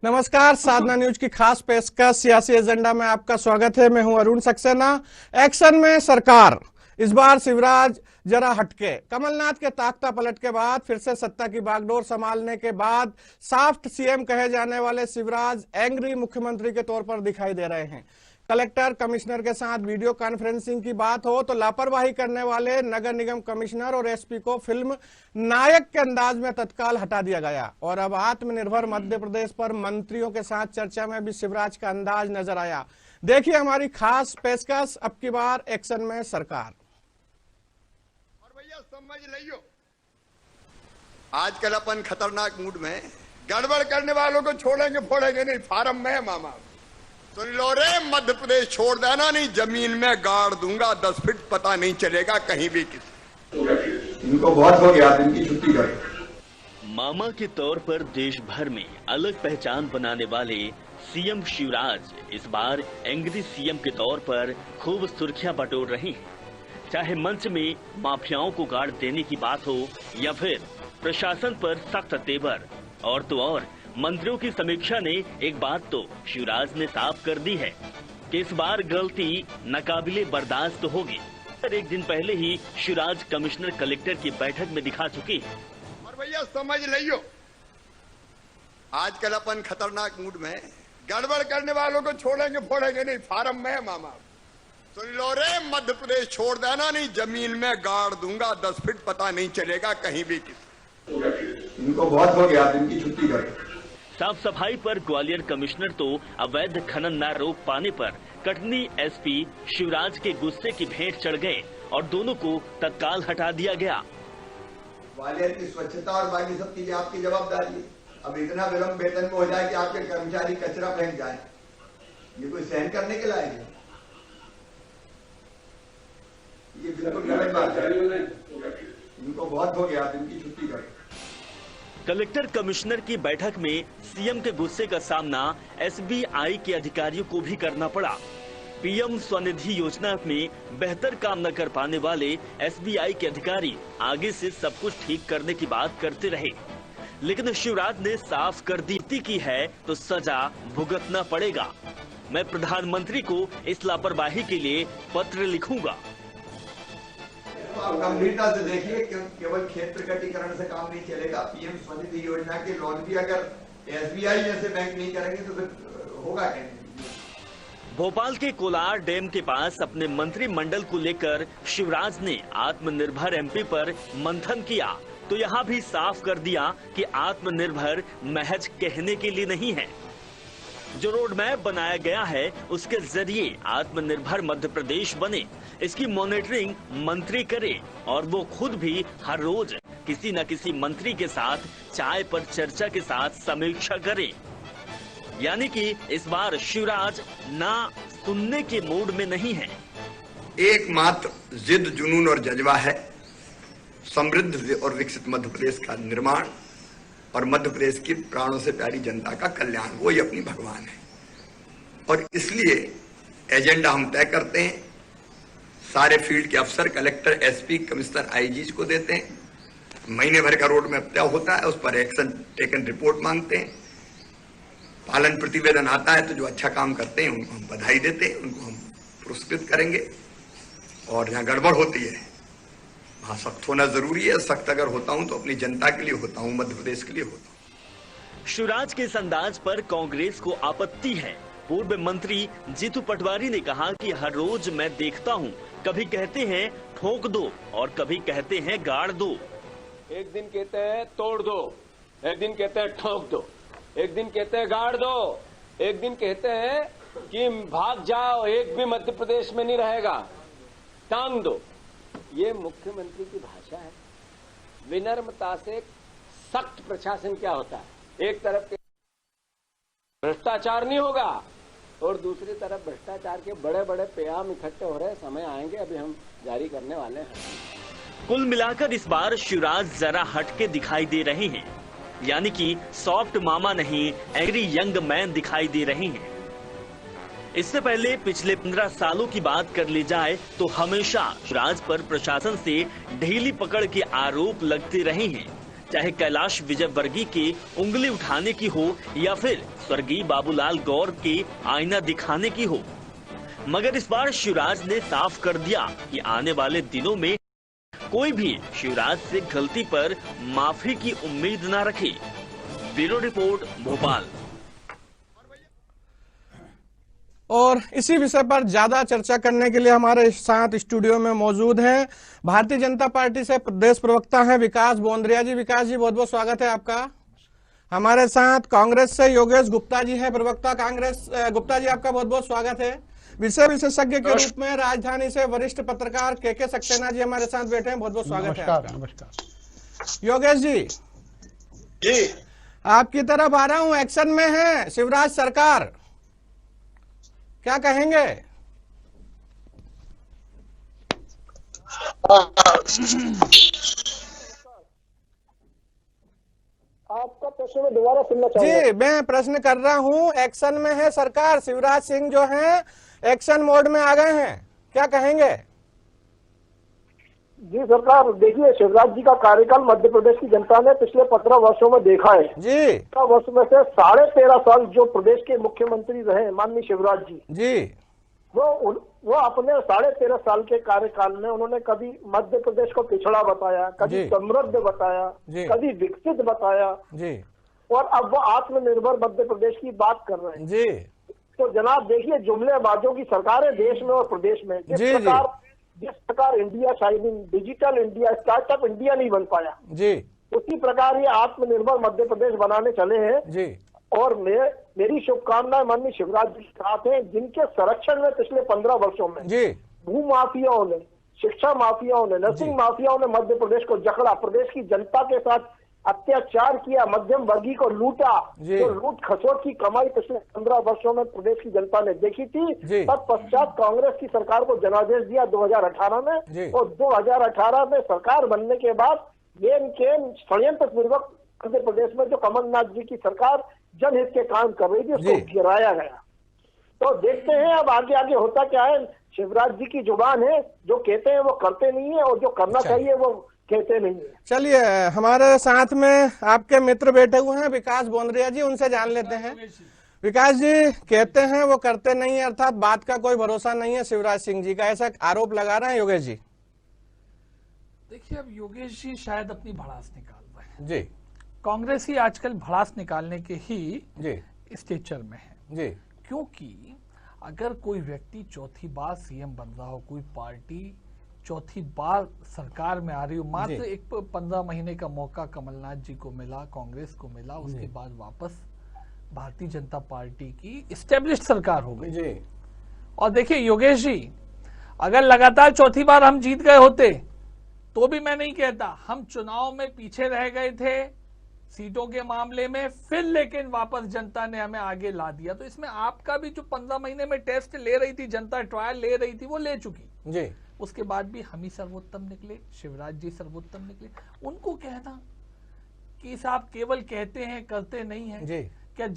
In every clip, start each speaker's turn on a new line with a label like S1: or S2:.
S1: नमस्कार, साधना न्यूज की खास पेशकश सियासी एजेंडा में आपका स्वागत है। मैं हूं अरुण सक्सेना। एक्शन में सरकार, इस बार शिवराज जरा हटके। कमलनाथ के ताकता पलट के बाद फिर से सत्ता की बागडोर संभालने के बाद सॉफ्ट सीएम कहे जाने वाले शिवराज एंग्री मुख्यमंत्री के तौर पर दिखाई दे रहे हैं। कलेक्टर कमिश्नर के साथ वीडियो कॉन्फ्रेंसिंग की बात हो तो लापरवाही करने वाले नगर निगम कमिश्नर और एसपी को फिल्म नायक के अंदाज में तत्काल हटा दिया गया। और अब आत्मनिर्भर मध्य प्रदेश पर मंत्रियों के साथ चर्चा में भी शिवराज का अंदाज नजर आया। देखिए हमारी खास पेशकश, अब की बार एक्शन में सरकार।
S2: और भैया समझ लियो, आजकल अपन खतरनाक मूड में, गड़बड़ करने वालों को छोड़ेंगे फोड़ेंगे नहीं। फार्म में है मामा, सुन लो रे, मध्य प्रदेश छोड़ देना नहीं, जमीन में गाड़ दूंगा 10 फीट, पता नहीं चलेगा कहीं भी किसी।
S3: इनको बहुत हो गया, इनकी छुट्टी करो।
S4: मामा के तौर पर देश भर में अलग पहचान बनाने वाले सीएम शिवराज इस बार एंग्री सीएम के तौर पर खूब सुर्खियां बटोर रहे हैं। चाहे मंच में माफियाओं को गाड़ देने की बात हो या फिर प्रशासन पर सख्त तेवर, और तो और मंत्रियों की समीक्षा ने एक बात तो शिवराज ने साफ कर दी है कि इस बार गलती नाकाबिले बर्दाश्त होगी। एक दिन पहले ही शिवराज कमिश्नर कलेक्टर की बैठक में दिखा चुकी है।
S2: और भैया समझ लियो, आजकल अपन खतरनाक मूड में, गड़बड़ करने वालों को छोड़ेंगे फोड़ेंगे नहीं। फार्म में है मामा, सुन लो रे, मध्य प्रदेश छोड़ देना नहीं, जमीन में गाड़ दूंगा 10 फीट, पता नहीं चलेगा कहीं भी किसी।
S3: इनको बहुत हो गया, इनकी छुट्टी करो।
S4: साफ सफाई पर ग्वालियर कमिश्नर तो अवैध खनन न रोक पाने पर कटनी एसपी शिवराज के गुस्से की भेंट चढ़ गए और दोनों को तत्काल हटा दिया गया।
S3: ग्वालियर की स्वच्छता और बाकी सब चीजें आपकी जवाबदारी है। अब इतना विलम्ब वेतन में हो जाए कि आपके कर्मचारी कचरा फेंक जाए, ये कोई सहन करने के लायक है? ये बिल्कुल गलत बात है। इनको बहुत हो गया, इनकी छुट्टी करो।
S4: कलेक्टर कमिश्नर की बैठक में सीएम के गुस्से का सामना एसबीआई के अधिकारियों को भी करना पड़ा। पीएम स्वनिधि योजना में बेहतर काम न कर पाने वाले एसबीआई के अधिकारी आगे से सब कुछ ठीक करने की बात करते रहे, लेकिन शिवराज ने साफ कर दी की है तो सजा भुगतना पड़ेगा। मैं प्रधानमंत्री को इस लापरवाही के लिए पत्र लिखूंगा।
S3: आप गंभीरता से देखिए, केवल खेत प्रकटीकरण से काम नहीं चलेगा। पीएम स्वनिधि योजना के लोन भी अगर एसबीआई जैसे बैंक नहीं करेंगे तो फिर होगा कैसे?
S4: भोपाल के कोलार डैम के पास अपने मंत्रिमंडल को लेकर शिवराज ने आत्मनिर्भर एमपी पर मंथन किया तो यहाँ भी साफ कर दिया कि आत्मनिर्भर महज कहने के लिए नहीं है। जो रोड मैप बनाया गया है उसके जरिए आत्मनिर्भर मध्य प्रदेश बने, इसकी मॉनिटरिंग मंत्री करे और वो खुद भी हर रोज किसी न किसी मंत्री के साथ चाय पर चर्चा के साथ समीक्षा करे। यानी कि इस बार शिवराज ना सुनने के मूड में नहीं है।
S2: एकमात्र जिद, जुनून और जज्बा है समृद्ध और विकसित मध्य प्रदेश का निर्माण और मध्य प्रदेश की प्राणों से प्यारी जनता का कल्याण। वो ही अपनी भगवान है और इसलिए एजेंडा हम तय करते हैं, सारे फील्ड के अफसर, कलेक्टर, एसपी, कमिश्नर, आईजी को देते हैं। महीने भर का रोड मैप तय होता है, उस पर एक्शन टेकन रिपोर्ट मांगते हैं। पालन प्रतिवेदन आता है तो जो अच्छा काम करते हैं उनको हम बधाई देते हैं, उनको हम पुरस्कृत करेंगे। और जहाँ गड़बड़ होती है वहाँ सख्त होना जरूरी है। सख्त अगर होता हूं तो अपनी जनता के लिए होता हूं, मध्य प्रदेश के लिए होता हूं।
S4: शिवराज के इस अंदाज पर कांग्रेस को आपत्ति है। पूर्व मंत्री जीतू पटवारी ने कहा कि हर रोज मैं देखता हूं, कभी कहते हैं ठोक दो और कभी कहते हैं गाड़ दो।
S5: एक दिन कहते हैं तोड़ दो, एक दिन कहते हैं ठोक दो, एक दिन कहते हैं गाड़ दो, एक दिन कहते हैं कि भाग जाओ, एक भी मध्य प्रदेश में नहीं रहेगा, टांग दो। ये मुख्यमंत्री की भाषा है। विनम्रता से सख्त प्रशासन क्या होता है? एक तरफ के भ्रष्टाचार नहीं होगा और दूसरी तरफ भ्रष्टाचार के बड़े बड़े प्याम इकट्ठे हो रहे, समय आएंगे, अभी हम जारी करने वाले हैं।
S4: कुल मिलाकर इस बार शिवराज जरा हटके दिखाई दे रहे हैं, यानी कि सॉफ्ट मामा नहीं, एंग्री यंग मैन दिखाई दे रहे हैं। इससे पहले पिछले 15 सालों की बात कर ली जाए तो हमेशा शिवराज पर प्रशासन से ढीली पकड़ के आरोप लगते रहे हैं। चाहे कैलाश विजयवर्गीय की उंगली उठाने की हो या फिर स्वर्गीय बाबूलाल गौर की आईना दिखाने की हो। मगर इस बार शिवराज ने साफ कर दिया कि आने वाले दिनों में कोई भी शिवराज से गलती पर माफी की उम्मीद न रखे। Bureau report, Bhopal.
S1: और इसी विषय पर ज्यादा चर्चा करने के लिए हमारे साथ स्टूडियो में मौजूद हैं भारतीय जनता पार्टी से प्रदेश प्रवक्ता हैं विकास बोंद्रिया जी। विकास जी, बहुत बहुत स्वागत है आपका। हमारे साथ कांग्रेस से योगेश गुप्ता जी हैं, प्रवक्ता कांग्रेस। गुप्ता जी, आपका बहुत बहुत स्वागत है। विषय विशेषज्ञ के रूप में राजधानी से वरिष्ठ पत्रकार के सक्सेना जी हमारे साथ बैठे हैं, बहुत बहुत स्वागत है आपका।
S6: नमस्कार।
S1: योगेश जी, आपकी तरफ आ रहा हूं। एक्शन में है शिवराज सरकार, क्या कहेंगे?
S6: आपका प्रश्न में दोबारा सुनना चाहूंगा।
S1: जी, मैं प्रश्न कर रहा हूं। एक्शन में है सरकार, शिवराज सिंह जो हैं एक्शन मोड में आ गए हैं, क्या कहेंगे?
S6: जी सरकार, देखिए शिवराज जी का कार्यकाल मध्य प्रदेश की जनता ने पिछले 15 वर्षों में देखा है।
S1: जी,
S6: 15 वर्ष में से 13.5 साल जो प्रदेश के मुख्यमंत्री रहे माननीय शिवराज जी, वो अपने 13.5 साल के कार्यकाल में उन्होंने कभी मध्य प्रदेश को पिछड़ा बताया, कभी समृद्ध बताया, कभी विकसित बताया जी, और अब वो आत्मनिर्भर मध्य प्रदेश की बात कर रहे हैं जी। तो जनाब देखिए, जुमलेबाजों की सरकार है देश में और प्रदेश में। जिस प्रकार India shining, digital India, startup India नहीं बन पाया जी, उसी प्रकार ये आत्मनिर्भर मध्य प्रदेश बनाने चले हैं जी। और मेरी शुभकामनाएं माननीय शिवराज जी के साथ हैं, जिनके संरक्षण में पिछले 15 वर्षों में जी भू माफियाओं ने, शिक्षा माफियाओं ने, नर्सिंग माफियाओं ने मध्य प्रदेश को जकड़ा, प्रदेश की जनता के साथ अत्याचार किया, मध्यम वर्गीय को लूटा। तो लूट खसोट की कमाई पिछले 15 वर्षों में प्रदेश की जनता ने देखी थी। तत्पश्चात कांग्रेस की सरकार को जनादेश दिया 2018 में, और 2018 में सरकार बनने के बाद ये षड्यंत्र पूर्वक मध्य प्रदेश में जो कमलनाथ जी की सरकार जनहित के काम कर रही थी उसको गिराया गया। तो देखते हैं अब आगे आगे होता क्या है। शिवराज जी की जुबान है, जो कहते हैं वो करते नहीं है, और जो करना चाहिए वो कहते नहीं है।
S1: चलिए, हमारे साथ में आपके मित्र बैठे हुए हैं विकास बोंद्रिया जी, उनसे जान लेते हैं। विकास जी, कहते हैं वो करते नहीं है, अर्थात बात का कोई भरोसा नहीं है शिवराज सिंह जी का, ऐसा आरोप लगा रहे हैं योगेश जी।
S7: देखिए, अब योगेश जी शायद अपनी भड़ास निकाल रहे हैं
S1: जी।
S7: कांग्रेस ही आजकल भड़ास निकालने के ही स्टेचर में है जी। क्योंकि अगर कोई व्यक्ति चौथी बार सीएम बन रहा हो, कोई पार्टी चौथी बार सरकार में आ रही हो, मात्र एक 15 महीने का मौका कमलनाथ जी को मिला, कांग्रेस को मिला, उसके बाद वापस भारतीय जनता पार्टी की इस्टेब्लिश्ड सरकार हो गई जी। और देखिए योगेश जी, अगर लगातार चौथी बार हम जीत गए होते तो भी मैं नहीं कहता, हम चुनाव में पीछे रह गए थे सीटों के मामले में, फिर लेकिन वापस जनता ने हमें आगे ला दिया। तो इसमें आपका भी जो 15 महीने में टेस्ट ले रही थी जनता, ट्रायल ले रही थी, वो ले चुकी जी। उसके बाद भी हम ही सर्वोत्तम निकले, शिवराज जी सर्वोत्तम निकले। उनको कहना कि साहब केवल कहते हैं करते नहीं है जी। क्या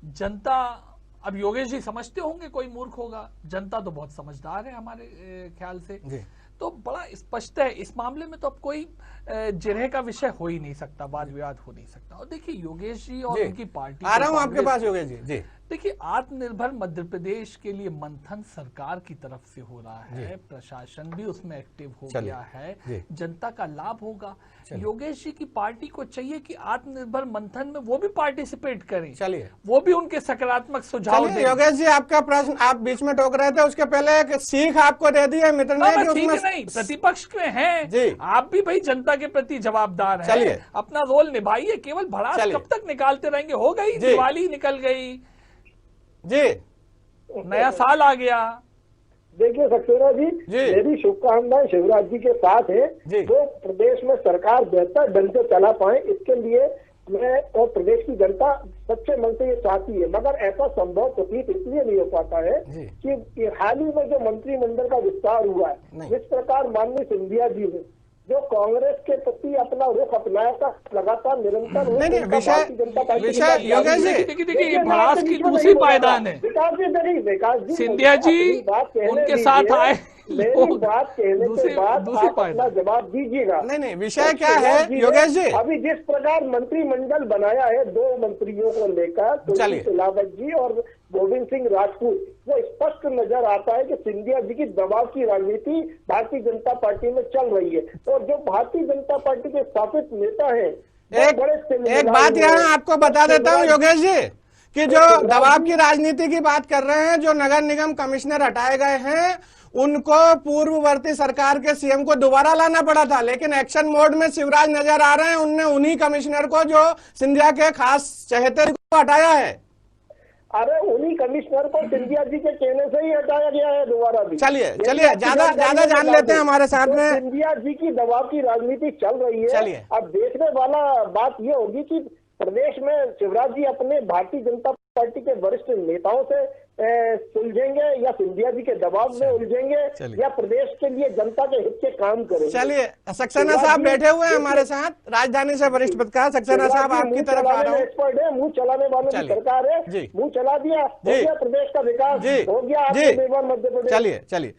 S7: जनता अब योगेश जी समझते होंगे, कोई मूर्ख होगा, जनता तो बहुत समझदार है हमारे ख्याल से जी। तो बड़ा स्पष्ट है इस मामले में, तो अब कोई जिरह का विषय हो ही नहीं सकता, वाद विवाद हो नहीं सकता। और देखिए योगेश जी और उनकी पार्टी,
S1: आ रहा हूं आपके पास योगेश जी।
S7: देखिए, आत्मनिर्भर मध्य प्रदेश के लिए मंथन सरकार की तरफ से हो रहा है, प्रशासन भी उसमें एक्टिव हो गया है, जनता का लाभ होगा। योगेश जी की पार्टी को चाहिए कि आत्मनिर्भर मंथन में वो भी पार्टिसिपेट करें, चलिए वो भी उनके सकारात्मक सुझाव दें।
S1: योगेश जी, आपका प्रश्न आप बीच में टोक रहे थे, उसके पहले एक सीख आपको दे दी है मित्र ने कि उसमें
S7: नहीं, प्रतिपक्ष में हैं आप भी भाई, जनता के प्रति जवाबदार हैं, चलिए अपना रोल निभाइए। केवल भड़ास कब तक निकालते रहेंगे? हो गई, दिवाली निकल गई जी, नया साल आ गया।
S6: देखिए सक्सेना जी, मेरी शुभकामनाएं शिवराज जी के साथ है, वो प्रदेश में सरकार बेहतर ढंग से चला पाए, इसके लिए मैं और प्रदेश की जनता सच्चे मन से ये चाहती है। मगर ऐसा संभव प्रतीत इसलिए नहीं हो पाता है कि हाल ही में जो मंत्रिमंडल का विस्तार हुआ है, जिस प्रकार माननीय सिंधिया जी ने जो कांग्रेस के प्रति अपना रुख अपनाया था लगातार निरंतर।
S1: नहीं, विषय योगेश जी,
S7: देखिए भड़ास की दूसरी पायदान है।
S6: विकास जी
S7: सिंधिया जी उनके साथ आए,
S6: मेरी बात कहने के बाद आप अपना जवाब दीजिएगा।
S1: नहीं, विषय क्या है योगेश जी?
S6: अभी जिस प्रकार मंत्रिमंडल बनाया है 2 मंत्रियों को लेकर, तुलसी सिलावट जी और गोविंद सिंह राजपूत, वो स्पष्ट नजर आता है कि सिंधिया जी की दबाव की राजनीति भारतीय जनता पार्टी में चल रही है। और जो भारतीय जनता पार्टी के स्थापित नेता है,
S1: एक बात यहाँ आपको बता देता हूँ योगेश जी, कि जो दबाव की राजनीति की बात कर रहे हैं, जो नगर निगम कमिश्नर हटाए गए हैं उनको पूर्ववर्ती सरकार के सीएम को दोबारा लाना पड़ा था, लेकिन एक्शन मोड में शिवराज नजर आ रहे हैं। उनने उन्हीं कमिश्नर को जो सिंधिया के खास चहेते को हटाया है।
S6: अरे उन्हीं कमिश्नर को सिंधिया जी के कहने से ही हटाया गया है दोबारा भी।
S1: चलिए ज्यादा जान लेते हैं हमारे साथ में।
S6: सिंधिया जी की दबाव की राजनीति चल रही है।
S1: चलिए
S6: अब देखने वाला बात ये होगी कि प्रदेश में शिवराज जी अपने भारतीय जनता पार्टी के वरिष्ठ नेताओं से सुलझेंगे या सिंधिया जी के दबाव में उलझेंगे या प्रदेश के लिए जनता के हित के काम करेंगे।
S1: चलिए सक्सेना साहब बैठे हुए हैं हमारे साथ, राजधानी से वरिष्ठ पत्रकार। सक्सेना साहब आपकी तरफ आ रहा हूं।
S6: एक्सपर्ट है, मुंह चलाने वालों की सरकार है, मुंह चला दिया, हो गया प्रदेश का विकास, हो गया मध्य प्रदेश।
S1: चलिए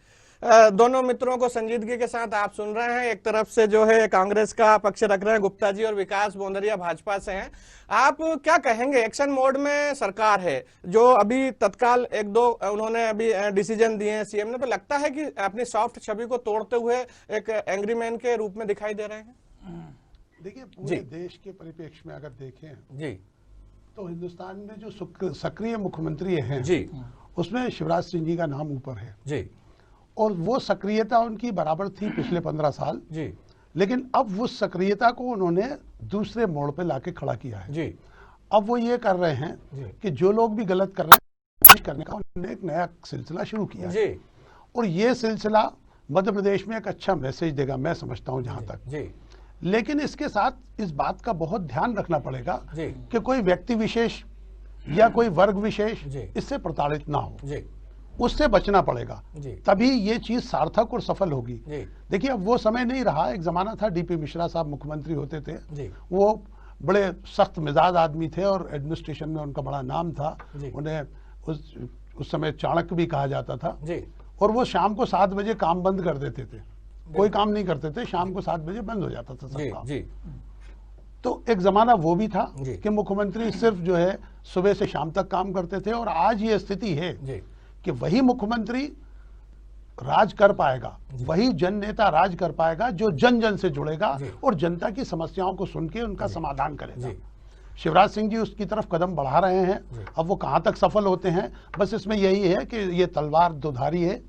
S1: दोनों मित्रों को संजीदगी के साथ आप सुन रहे हैं। एक तरफ से जो है कांग्रेस का पक्ष रख रहे हैं गुप्ता जी, और विकास बोंदरिया भाजपा से हैं। आप क्या कहेंगे? एक्शन मोड में सरकार है, जो अभी तत्काल 1-2 उन्होंने अभी डिसीजन दिए हैं सीएम ने, तो लगता है कि अपनी सॉफ्ट छवि को तोड़ते हुए एक एंग्री मैन के रूप में दिखाई दे रहे हैं।
S8: देखिए पूरे देश के परिप्रेक्ष्य में अगर देखें जी, तो हिंदुस्तान में जो सक्रिय मुख्यमंत्री हैं जी, उसमें शिवराज सिंह जी का नाम ऊपर है जी, और वो सक्रियता उनकी बराबर थी पिछले 15 साल जी, लेकिन अब उस सक्रियता को उन्होंने दूसरे मोड़ पे लाके खड़ा किया है जी। अब वो ये कर रहे हैं कि जो लोग भी गलत कर रहे हैं करने का उन्होंने एक नया सिलसिला शुरू किया जी, और ये सिलसिला मध्य प्रदेश में एक अच्छा मैसेज देगा, मैं समझता हूँ जहां तक जी। लेकिन इसके साथ इस बात का बहुत ध्यान रखना पड़ेगा कि कोई व्यक्ति विशेष या कोई वर्ग विशेष इससे प्रताड़ित ना हो जी, उससे बचना पड़ेगा, तभी ये चीज सार्थक और सफल होगी। देखिए अब वो समय नहीं रहा, एक जमाना था डीपी मिश्रा साहब मुख्यमंत्री होते थे, वो बड़े सख्त मिजाज आदमी थे और एडमिनिस्ट्रेशन में उनका बड़ा नाम था, उन्हें उस समय चाणक्य भी कहा जाता था, और वो शाम को 7 बजे काम बंद कर देते थे, कोई काम नहीं करते थे, शाम को 7 बजे बंद हो जाता था सब काम। तो एक जमाना वो भी था कि मुख्यमंत्री सिर्फ जो है सुबह से शाम तक काम करते थे, और आज ये स्थिति है कि वही मुख्यमंत्री राज कर पाएगा, वही जन नेता राज कर पाएगा जो जन जन से जुड़ेगा और जनता की समस्याओं को सुन के उनका समाधान करेगा। शिवराज सिंह जी उसकी तरफ कदम बढ़ा रहे हैं, अब वो कहां तक सफल होते हैं, बस इसमें यही है कि ये तलवार दोधारी है,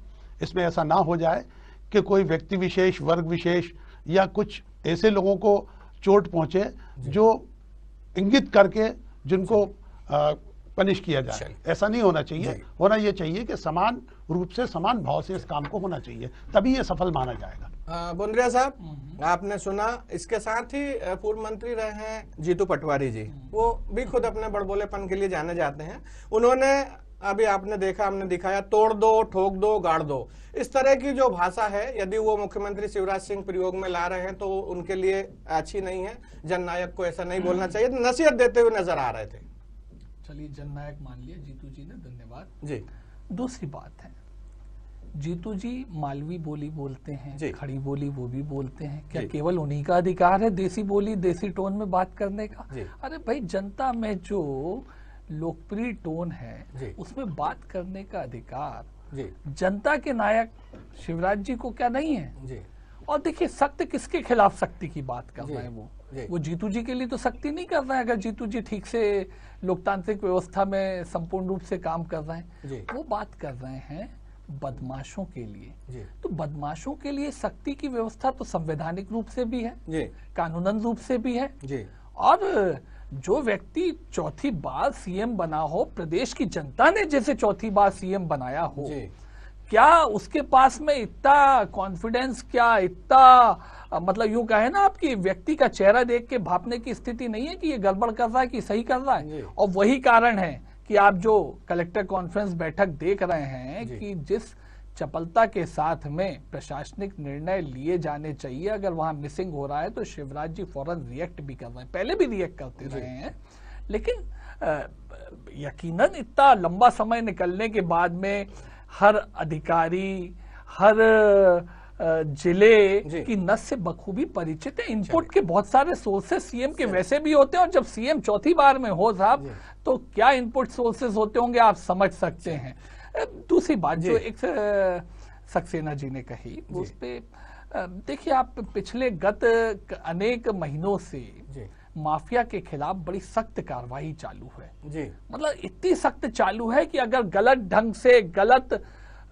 S8: इसमें ऐसा ना हो जाए कि कोई व्यक्ति विशेष, वर्ग विशेष या कुछ ऐसे लोगों को चोट पहुंचे जो इंगित करके जिनको पनिश किया जाए, ऐसा नहीं होना चाहिए। होना ये चाहिए कि समान रूप से, समान भाव से इस काम को होना चाहिए, तभी ये सफल माना जाएगा।
S1: बोंदरिया साहब आपने सुना, इसके साथ ही पूर्व मंत्री रहे हैं जीतू पटवारी जी, वो भी खुद अपने बड़बोलेपन के लिए जाने जाते हैं। उन्होंने अभी आपने देखा, हमने दिखाया, तोड़ दो, ठोक दो, गाड़ दो, इस तरह की जो भाषा है यदि वो मुख्यमंत्री शिवराज सिंह प्रयोग में ला रहे हैं तो उनके लिए अच्छी नहीं है। जननायक को ऐसा नहीं बोलना चाहिए, तो नसीहत देते हुए नजर आ रहे थे।
S7: चलिए जननायक मान लिया जीतू जी ने, धन्यवाद जी। दूसरी बात है, जीतू जी मालवी बोली बोलते हैं, खड़ी बोली वो भी बोलते हैं, क्या केवल उन्हीं का अधिकार है देसी बोली, देसी टोन में बात करने का? अरे भाई, जनता में जो लोकप्रिय टोन है उसमें बात करने का अधिकार जनता के नायक शिवराज जी को क्या नहीं है? और देखिए, सख्त किसके खिलाफ सख्ती की बात कर रहे हैं? वो जीतू जी के लिए तो सख्ती नहीं कर रहे हैं। अगर जीतू जी ठीक से लोकतांत्रिक व्यवस्था में संपूर्ण रूप से काम कर रहे हैं, वो बात कर रहे हैं बदमाशों के लिए। तो बदमाशों के लिए सख्ती की व्यवस्था तो संवैधानिक रूप से भी है, कानूनन रूप से भी है, और जो व्यक्ति चौथी बार सीएम बना हो, प्रदेश की जनता ने जैसे चौथी बार सीएम बनाया हो, क्या उसके पास में इतना कॉन्फिडेंस, क्या इतना मतलब यूं कहे ना आपकी व्यक्ति का चेहरा देख के भापने की स्थिति नहीं है कि ये गड़बड़ कर रहा है कि सही कर रहा है? और वही कारण है कि आप जो कलेक्टर कॉन्फ्रेंस बैठक देख रहे हैं कि जिस चपलता के साथ में प्रशासनिक निर्णय लिए जाने चाहिए। अगर वहां मिसिंग हो रहा है तो शिवराज जी फौरन रिएक्ट भी कर रहे हैं, पहले भी रिएक्ट करते रहे हैं, लेकिन यकीनन इतना लंबा समय निकलने के बाद में हर अधिकारी, हर जिले की नस से बखूबी परिचित है। इनपुट के बहुत सारे सोर्सेस सीएम के वैसे भी होते हैं, और जब सीएम चौथी बार में हो साहब तो क्या इनपुट सोर्सेस होते होंगे आप समझ सकते हैं। दूसरी बात जो एक सक्सेना जी ने कही उस पे देखिए, आप पिछले गत अनेक महीनों से माफिया के खिलाफ बड़ी सख्त कार्रवाई चालू है जी। मतलब इतनी सख्त चालू है कि अगर गलत ढंग से, गलत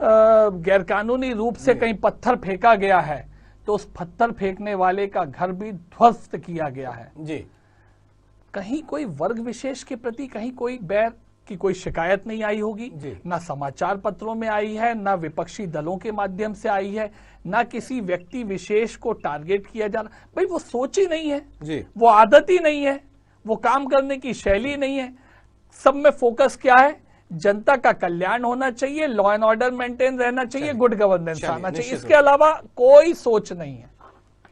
S7: गैरकानूनी रूप से कहीं पत्थर फेंका गया है तो उस पत्थर फेंकने वाले का घर भी ध्वस्त किया गया है जी। कहीं कोई वर्ग विशेष के प्रति कहीं कोई बैर की कोई शिकायत नहीं आई होगी, ना समाचार पत्रों में आई है, ना विपक्षी दलों के माध्यम से आई है, ना किसी व्यक्ति विशेष को टारगेट किया जाना। भाई वो सोच ही नहीं है जी, वो आदत ही नहीं है, वो काम करने की शैली नहीं है। सब में फोकस क्या है? जनता का कल्याण होना चाहिए, लॉ एंड ऑर्डर मेंटेन रहना चाहिए, गुड गवर्नेंस आना चाहिए, इसके अलावा कोई सोच नहीं है।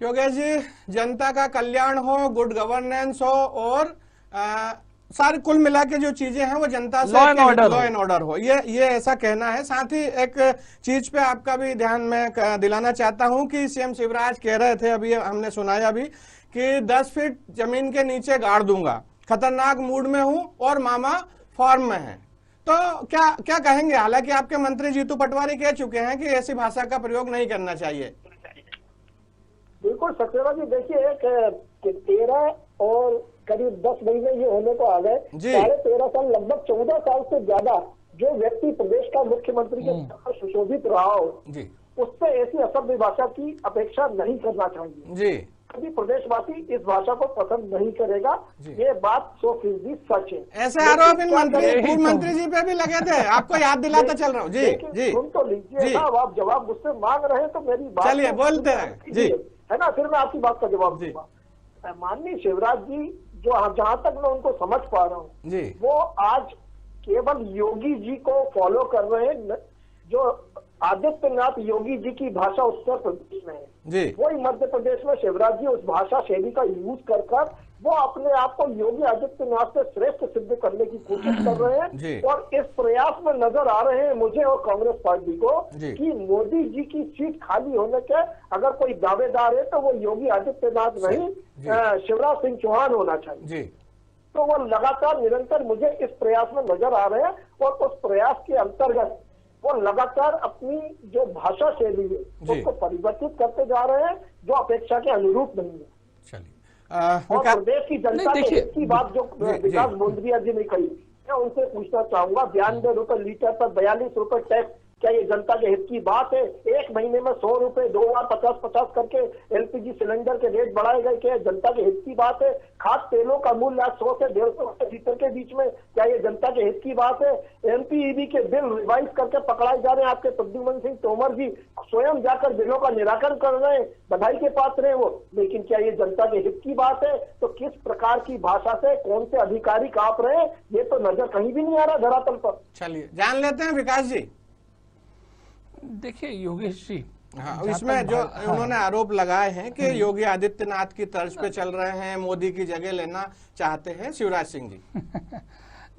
S1: योगेश जी, जनता का कल्याण हो, गुड गवर्नेंस हो और सारी कुल मिला के जो चीजें हैं वो जनता से लॉ एंड ऑर्डर हो, ये ऐसा कहना है। साथ ही एक चीज पे आपका भी ध्यान में दिलाना चाहता हूं कि सीएम शिवराज कह रहे थे, अभी हमने सुनाया भी, कि 10 फीट जमीन के नीचे गाड़ दूंगा, खतरनाक मूड में हूं और मामा फॉर्म में है। तो क्या कहेंगे? हालांकि आपके मंत्री जीतू पटवारी कह चुके हैं कि ऐसी भाषा का प्रयोग नहीं करना चाहिए।
S6: बिल्कुल सक्सेना जी, देखिए 13 और करीब 10 महीने ये होने को आ गए, 13.5 साल, लगभग 14 साल से ज्यादा जो व्यक्ति प्रदेश का मुख्यमंत्री के सुशोभित रहा हो उससे ऐसी असभ्य भाषा की अपेक्षा नहीं करना चाहिए जी। कभी प्रदेशवासी इस भाषा को पसंद नहीं करेगा, ये बात 100% सच है।
S1: ऐसे आरोप इन मंत्री जी पे भी लगे थे, आपको याद दिलाता चल रहा हूँ जी जी।
S6: सुन तो लीजिए साहब, आप जवाब मुझसे मांग रहे हैं तो मेरी बात
S1: चलिए बोलते हैं जी,
S6: है ना, फिर मैं आपकी बात का जवाब दूंगा। माननीय शिवराज जी, जो जहां तक मैं उनको समझ पा रहा हूँ, वो आज केवल योगी जी को फॉलो कर रहे हैं। जो आदित्यनाथ योगी जी की भाषा उत्तर प्रदेश में है, वही मध्य प्रदेश में शिवराज जी उस भाषा शैली का यूज कर वो अपने आप को योगी आदित्यनाथ से श्रेष्ठ सिद्ध करने की कोशिश कर रहे हैं। और इस प्रयास में नजर आ रहे हैं मुझे और कांग्रेस पार्टी को कि मोदी जी की सीट खाली होने के अगर कोई दावेदार है तो वो योगी आदित्यनाथ नहीं, शिवराज सिंह चौहान होना चाहिए। तो वो लगातार निरंतर मुझे इस प्रयास में नजर आ रहे हैं, और उस प्रयास के अंतर्गत वो लगातार अपनी जो भाषा शैली है उसको परिवर्तित करते जा रहे हैं, जो अपेक्षा के अनुरूप नहीं है। और प्रदेश की जनता के हित की बात जो विकास बोंदरिया जी ने कही, मैं उनसे पूछना चाहूंगा, 92 रुपए लीटर पर 42 रुपए टैक्स, क्या ये जनता के हित की बात है? एक महीने में 100 रुपए 2 बार 50-50 करके एलपीजी सिलेंडर के रेट बढ़ाए गए, क्या जनता के हित की बात है? खाद्य तेलों का मूल्य 100 से 150 रुपए लीटर के बीच में, क्या ये जनता के हित की बात है? एमपीईबी के बिल रिवाइज करके पकड़ाए जा रहे हैं, आपके प्रद्युम्न सिंह तोमर जी स्वयं जाकर बिलों का निराकरण कर रहे हैं, बधाई के पात्र हैं वो, लेकिन क्या ये जनता के हित की बात है? तो किस प्रकार की भाषा से कौन से अधिकारी कांप रहे हैं, ये तो नजर कहीं भी नहीं आ रहा धरातल पर।
S1: चलिए जान लेते हैं विकास जी।
S7: देखिए योगेश जी,
S1: इसमें जो उन्होंने आरोप लगाए हैं कि योगी आदित्यनाथ की तर्ज पे चल रहे हैं, मोदी की जगह लेना चाहते हैं शिवराज सिंह जी।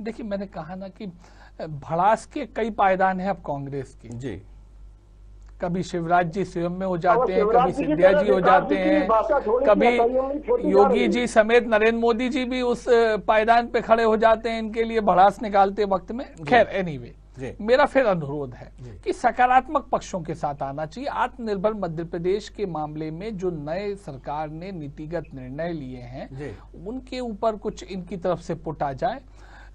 S7: देखिए मैंने कहा ना कि भड़ास के कई पायदान हैं अब कांग्रेस की जी। कभी शिवराज जी स्वयं में हो जाते हैं, कभी सिंधिया जी हो जाते हैं, कभी योगी जी समेत नरेंद्र मोदी जी भी उस पायदान पे खड़े हो जाते हैं इनके लिए भड़ास निकालते वक्त में। खैर एनीवे, मेरा फिर अनुरोध है कि सकारात्मक पक्षों के साथ आना चाहिए। आत्मनिर्भर मध्य प्रदेश के मामले में जो नए सरकार ने नीतिगत निर्णय लिए हैं उनके ऊपर कुछ इनकी तरफ से पुट आ जाए।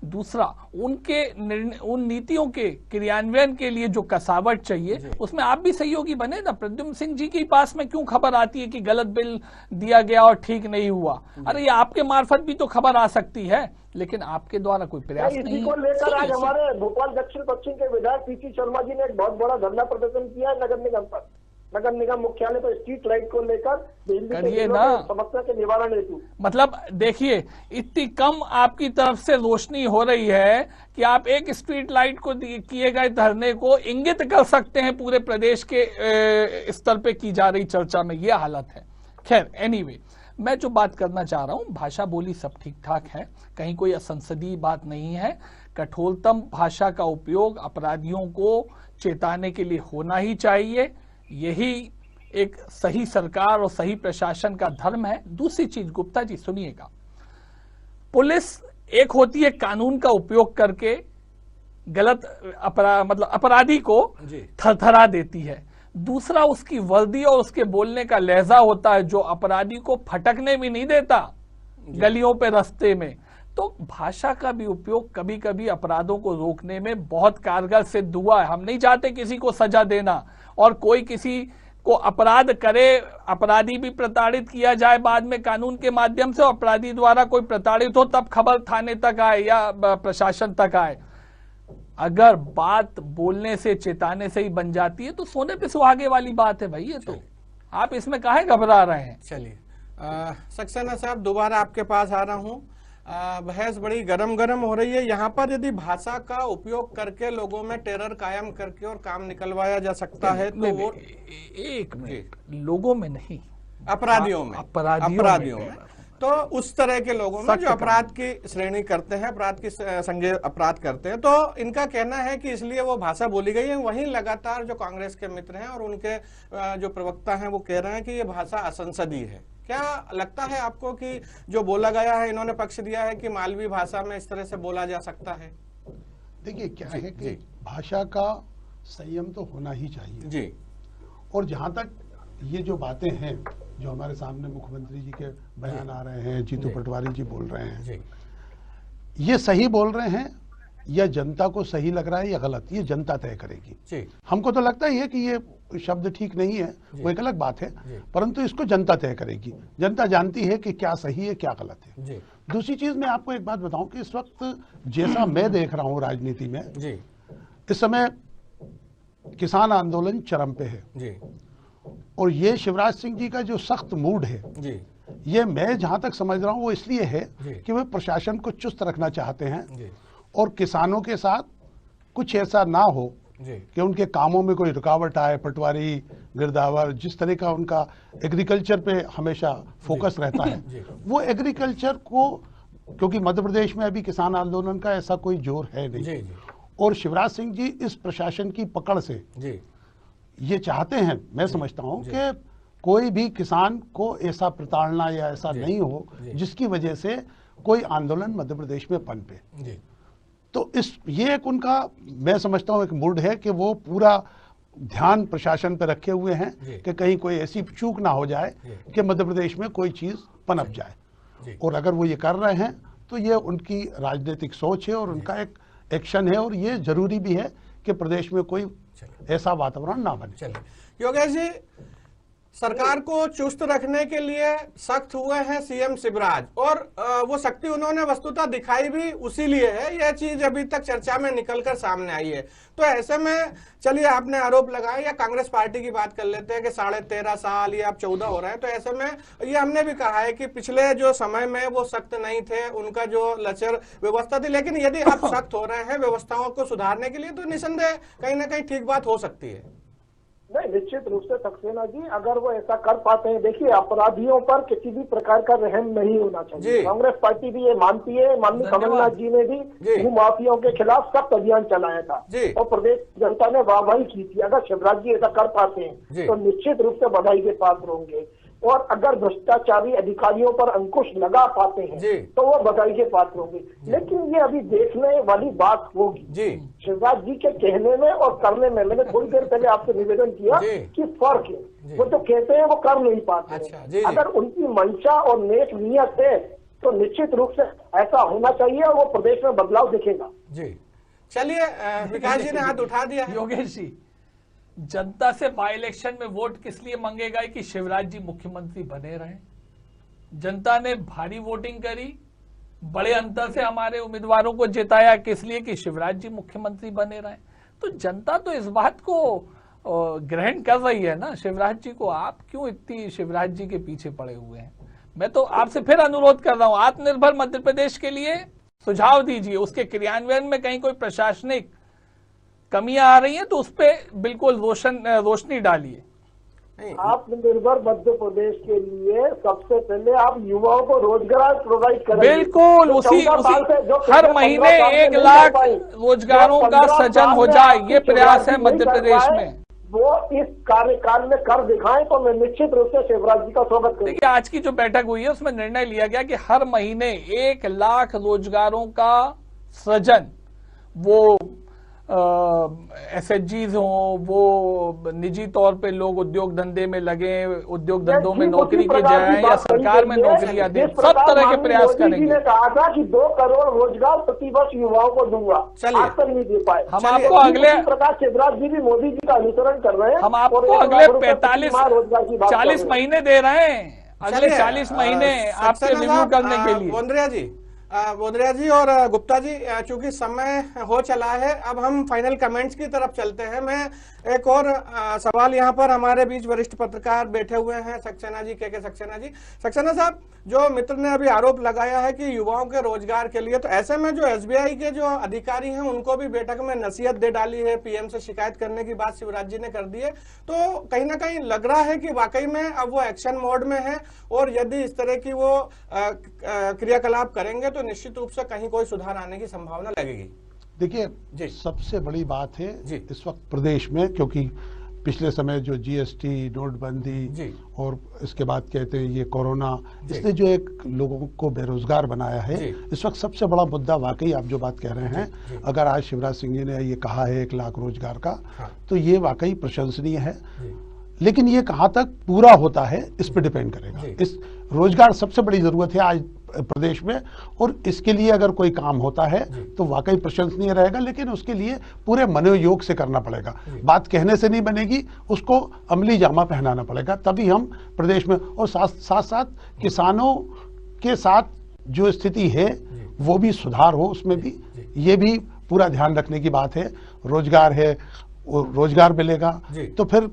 S7: दूसरा, उन नीतियों के क्रियान्वयन के लिए जो कसावट चाहिए उसमें आप भी सहयोगी बने ना। प्रद्युम्न सिंह जी के पास में क्यों खबर आती है कि गलत बिल दिया गया और ठीक नहीं हुआ? अरे ये आपके मार्फत भी तो खबर आ सकती है, लेकिन आपके द्वारा कोई प्रयास नहीं है।
S6: इसी को लेकर आज हमारे भोपाल दक्षिण पश्चिम के विधायक पीसी शर्मा जी ने एक बहुत बड़ा धरना प्रदर्शन किया है नगर निगम पर। नगर निगम मुख्यालय पर स्ट्रीट लाइट को लेकर
S7: करिए ना
S6: समस्या के निवारण हेतु।
S7: मतलब देखिए, इतनी कम आपकी तरफ से रोशनी हो रही है कि आप एक स्ट्रीट लाइट को किए गए धरने को इंगित कर सकते हैं पूरे प्रदेश के स्तर पे की जा रही चर्चा में यह हालत है। खैर एनीवे, मैं जो बात करना चाह रहा हूं, भाषा बोली सब ठीक ठाक है, कहीं कोई असंसदीय बात नहीं है। कठोरतम भाषा का उपयोग अपराधियों को चेताने के लिए होना ही चाहिए, यही एक सही सरकार और सही प्रशासन का धर्म है। दूसरी चीज, गुप्ता जी सुनिएगा, पुलिस एक होती है कानून का उपयोग करके गलत अपराधी को थरथरा देती है, दूसरा उसकी वर्दी और उसके बोलने का लहजा होता है जो अपराधी को फटकने भी नहीं देता गलियों पे, रास्ते में। तो भाषा का भी उपयोग कभी कभी अपराधों को रोकने में बहुत कारगर सिद्ध हुआ है। हम नहीं चाहते किसी को सजा देना, और कोई किसी को अपराध करे, अपराधी भी प्रताड़ित किया जाए बाद में कानून के माध्यम से, अपराधी द्वारा कोई प्रताड़ित हो तब खबर थाने तक आए या प्रशासन तक आए। अगर बात बोलने से, चेताने से ही बन जाती है तो सोने पे सुहागे वाली बात है भाई ये तो। आप इसमें काहे घबरा रहे हैं?
S1: चलिए सक्सेना साहब, दोबारा आपके पास आ रहा हूं। बहस बड़ी गरम हो रही है यहाँ पर। यदि भाषा का उपयोग करके लोगों में टेरर कायम करके और काम निकलवाया जा सकता है तो वो
S7: एक मिनट, लोगों में नहीं,
S1: अपराधियों में, अपराधियों में तो उस तरह के लोगों में जो अपराध की श्रेणी करते हैं, अपराध की संज्ञेय अपराध करते हैं, तो इनका कहना है कि इसलिए वो भाषा बोली गई है। वहीं लगातार जो कांग्रेस के मित्र हैं और उनके जो प्रवक्ता हैं वो कह रहे हैं कि ये भाषा असंसदीय है। क्या लगता है आपको कि जो बोला गया है, इन्होंने पक्ष दिया है कि मालवी भाषा में इस तरह से बोला जा सकता है?
S8: देखिए क्या है कि भाषा का संयम तो होना ही चाहिए
S1: जी।
S8: और जहां तक ये जो बातें हैं जो हमारे सामने मुख्यमंत्री जी के बयान आ रहे हैं, जीतू पटवारी जी बोल रहे हैं, ये सही बोल रहे हैं या जनता को सही लग रहा है या गलत, ये जनता तय करेगी। हमको तो लगता ही है कि ये शब्द ठीक नहीं है, वो एक अलग बात है, परंतु इसको जनता तय करेगी। जनता जानती है कि क्या सही है क्या गलत है। दूसरी चीज मैं आपको एक बात बताऊं कि इस वक्त जैसा मैं देख रहा हूं राजनीति में, इस समय किसान आंदोलन चरम पे है और ये शिवराज सिंह जी का जो सख्त मूड है, ये मैं जहां तक समझ रहा हूं वो इसलिए है कि वे प्रशासन को चुस्त रखना चाहते हैं और किसानों के साथ कुछ ऐसा ना हो कि उनके कामों में कोई रुकावट आए। पटवारी, गिरदावर, जिस तरह का उनका एग्रीकल्चर पे हमेशा फोकस रहता है, वो एग्रीकल्चर को, क्योंकि मध्य प्रदेश में अभी किसान आंदोलन का ऐसा कोई जोर है नहीं, और शिवराज सिंह जी इस प्रशासन की पकड़ से ये चाहते हैं, मैं समझता हूं कि कोई भी किसान को ऐसा प्रताड़ना या ऐसा नहीं हो जिसकी वजह से कोई आंदोलन मध्य प्रदेश में पनपे। तो ये एक उनका, मैं समझता हूं, एक मूड है कि वो पूरा ध्यान प्रशासन पर रखे हुए हैं कि कहीं कोई ऐसी चूक ना हो जाए कि मध्य प्रदेश में कोई चीज पनप जाए। और अगर वो ये कर रहे हैं तो ये उनकी राजनीतिक सोच है और उनका एक एक्शन है, और ये जरूरी भी है कि प्रदेश में कोई ऐसा वातावरण ना बने।
S1: योगेश जी, सरकार को चुस्त रखने के लिए सख्त हुए हैं सीएम शिवराज, और वो शक्ति उन्होंने वस्तुतः दिखाई भी उसी लिए है। यह चीज अभी तक चर्चा में निकलकर सामने आई है। तो ऐसे में चलिए, आपने आरोप लगाया, या कांग्रेस पार्टी की बात कर लेते हैं कि 13.5 साल या अब 14 हो रहे हैं, तो ऐसे में ये हमने भी कहा है कि पिछले जो समय में वो सख्त नहीं थे, उनका जो लचर व्यवस्था थी, लेकिन यदि आप सख्त हो रहे हैं व्यवस्थाओं को सुधारने के लिए तो निसंदेह कहीं ना कहीं ठीक बात हो सकती है।
S6: नहीं, निश्चित रूप से सक्सेना जी, अगर वो ऐसा कर पाते हैं, देखिए अपराधियों पर किसी भी प्रकार का रहम नहीं होना चाहिए। कांग्रेस पार्टी भी ये मानती है। माननीय कमलनाथ जी ने भी भूमाफियाओं के खिलाफ सख्त अभियान चलाया था और प्रदेश जनता ने वाहवाही की थी। अगर शिवराज जी ऐसा कर पाते हैं तो निश्चित रूप से बधाई के पात्र होंगे, और अगर भ्रष्टाचारी अधिकारियों पर अंकुश लगा पाते हैं तो वो बधाई के पात्र होंगे। लेकिन ये अभी देखने वाली बात होगी शिवराज जी के कहने में और करने में। मैंने थोड़ी देर पहले आपसे निवेदन किया कि फर्क है, वो जो कहते हैं वो कर नहीं पाते। अगर उनकी मंशा और नेक नियत है तो निश्चित रूप से ऐसा होना चाहिए और वो प्रदेश में बदलाव दिखेगा।
S1: चलिए, विकास जी ने हाथ उठा दिया।
S7: योगेश जी, जनता से बाई इलेक्शन में वोट किस लिए मांगेगा कि शिवराज जी मुख्यमंत्री बने रहे? जनता ने भारी वोटिंग करी, बड़े अंतर से हमारे उम्मीदवारों को जिताया, किस लिए कि शिवराज जी मुख्यमंत्री बने रहे। तो जनता तो इस बात को ग्रहण कर रही है ना शिवराज जी को, आप क्यों इतनी शिवराज जी के पीछे पड़े हुए हैं? मैं तो आपसे फिर अनुरोध कर रहा हूं, आत्मनिर्भर मध्य प्रदेश के लिए सुझाव दीजिए, उसके क्रियान्वयन में कहीं कोई प्रशासनिक कमियां आ रही हैं तो उस पर बिल्कुल रोशनी डालिए।
S6: आत्मनिर्भर मध्य प्रदेश के लिए सबसे पहले आप युवाओं को रोजगार प्रोवाइड करें।
S7: बिल्कुल, उसी हर महीने 1 लाख रोजगारों का सृजन हो जाए, ये प्रयास है मध्य प्रदेश में।
S6: वो इस कार्यकाल में कर दिखाएं तो मैं निश्चित रूप से शिवराज जी का स्वागत करूंगा।
S7: देखिए, आज की जो बैठक हुई है उसमें निर्णय लिया गया कि हर महीने 1 लाख रोजगारों का सृजन, वो SHGs हों, वो निजी तौर पे लोग उद्योग धंधे में लगे, उद्योग धंधों में नौकरी के जाएं या सरकार में नौकरियां दें, सब तरह के प्रयास करेंगे।
S6: ने कहा था कि 2 करोड़ रोजगार प्रतिवर्ष युवाओं को दूंगा, आज तक नहीं दे पाए।
S7: हम आपको अगले
S6: प्रकाश शिवराज जी भी मोदी जी का अनुसरण कर रहे हैं।
S7: हम आपको अगले 40 महीने दे रहे हैं, अगले 40 महीने आपसे रिव्यू करने के लिए।
S1: बोंद्रिया जी और गुप्ता जी, चूंकि समय हो चला है, अब हम फाइनल कमेंट्स की तरफ चलते हैं। मैं एक और सवाल यहाँ पर, हमारे बीच वरिष्ठ पत्रकार बैठे हुए हैं, सक्सेना जी, के सक्सेना जी। सक्सेना साहब, जो मित्र ने अभी आरोप लगाया है कि युवाओं के रोजगार के लिए, तो ऐसे में जो SBI के जो अधिकारी हैं उनको भी बैठक में नसीहत दे डाली है, PM से शिकायत करने की बात शिवराज जी ने कर दी है, तो कहीं ना कहीं लग रहा है कि वाकई में अब वो एक्शन मोड में है और यदि इस तरह की वो क्रियाकलाप करेंगे तो निश्चित रूप से कहीं कोई सुधार आने की संभावना लगेगी।
S8: देखिए, सबसे बड़ी बात है इस वक्त प्रदेश में, क्योंकि पिछले समय जो GST, नोटबंदी और इसके बाद कहते हैं ये कोरोना, इसने जो एक लोगों को बेरोजगार बनाया है, इस वक्त सबसे बड़ा मुद्दा वाकई आप जो बात कह रहे हैं, अगर आज शिवराज सिंह जी ने ये कहा है 1 लाख रोजगार का, तो ये वाकई प्रशंसनीय है। लेकिन ये कहाँ तक पूरा होता है इस पर डिपेंड करेगा। इस रोजगार सबसे बड़ी जरूरत है आज प्रदेश में, और इसके लिए अगर कोई काम होता है तो वाकई प्रशंसनीय रहेगा, लेकिन उसके लिए पूरे मनोयोग से करना पड़ेगा। बात कहने से नहीं बनेगी, उसको अमली जामा पहनाना पड़ेगा, तभी हम प्रदेश में, और साथ साथ किसानों के साथ जो स्थिति है वो भी सुधार हो, उसमें भी ये भी पूरा ध्यान रखने की बात है। रोजगार है, रोजगार मिलेगा तो फिर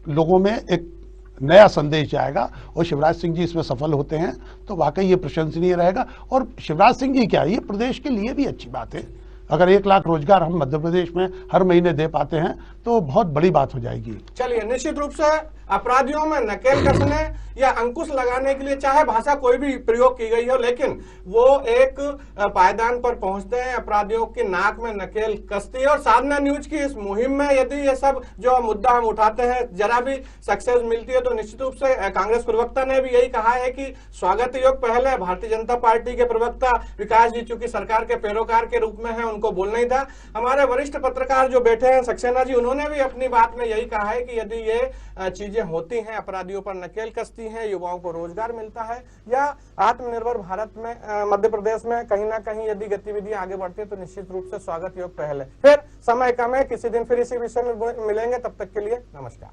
S8: लोगों में एक नया संदेश जाएगा, और शिवराज सिंह जी इसमें सफल होते हैं तो वाकई ये प्रशंसनीय रहेगा। और शिवराज सिंह जी क्या, ये प्रदेश के लिए भी अच्छी बात है। अगर 1 लाख रोजगार हम मध्य प्रदेश में हर महीने दे पाते हैं तो बहुत बड़ी बात हो जाएगी।
S1: चलिए, निश्चित रूप से अपराधियों में नकेल कसने या अंकुश लगाने के लिए चाहे भाषा कोई भी प्रयोग की गई हो, लेकिन वो एक पायदान पर पहुंचते हैं, अपराधियों की नाक में नकेल कसती है। और साधना न्यूज की इस मुहिम में यदि ये सब जो मुद्दा हम उठाते हैं जरा भी सक्सेस मिलती है तो निश्चित रूप से कांग्रेस प्रवक्ता ने भी यही कहा है कि स्वागत योग पहले। भारतीय जनता पार्टी के प्रवक्ता विकास जी चूंकि सरकार के पैरोकार के रूप में है, उनको बोलना ही था। हमारे वरिष्ठ पत्रकार जो बैठे हैं सक्सेना जी, उन्होंने भी अपनी बात में यही कहा है कि यदि ये चीजें होती हैं, अपराधियों पर नकेल कसती हैं, युवाओं को रोजगार मिलता है, या आत्मनिर्भर भारत में मध्य प्रदेश में कहीं ना कहीं यदि गतिविधियां आगे बढ़ती है तो निश्चित रूप से स्वागत योग पहले। फिर समय कम है, किसी दिन फिर इसी विषय में मिलेंगे, तब तक के लिए नमस्कार।